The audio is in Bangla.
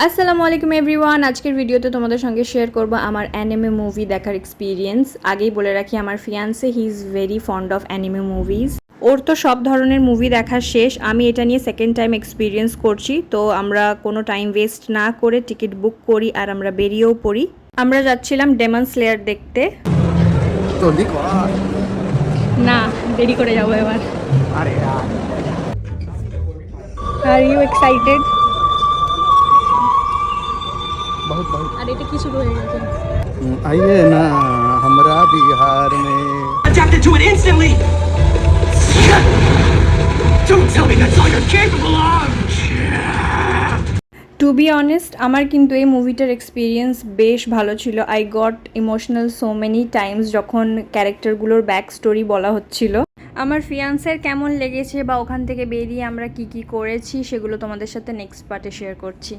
আসসালামু আলাইকুম এভরিওয়ান। আজকের ভিডিওতে তোমাদের সঙ্গে শেয়ার করব আমার অ্যানিমে মুভি দেখার এক্সপিরিয়েন্স। আগেই বলে রাখি, আমার fiance he is very fond of anime movies. ওর তো সব ধরনের মুভি দেখা শেষ, আমি এটা নিয়ে সেকেন্ড টাইম এক্সপিরিয়েন্স করছি। তো আমরা কোনো টাইম ওয়েস্ট না করে টিকিট বুক করি আর আমরা বেরিয়েও পড়ি। আমরা যাচ্ছিলাম ডেমন স্লেয়ার দেখতে। না, দেরি করে যাবো এবার। Are you excited? बहुत बहुत আর এটা কি শুরু হয়ে গেছে? आइए ना हमरा बिहार में। Adapted to it instantly! Don't tell me that's all you're capable of! To be honest, আমার কিন্তু এই মুভিটার এক্সপিরিয়েন্স বেশ ভালো ছিল। I got emotional so many times যখন ক্যারেক্টারগুলোর ব্যাক স্টোরি বলা হচ্ছিল। আমার ফিয়ান্সের কেমন লেগেছে বা ওখান থেকে বেরিয়ে আমরা কি কি করেছি সেগুলো তোমাদের সাথে নেক্সট পার্টে শেয়ার করছি।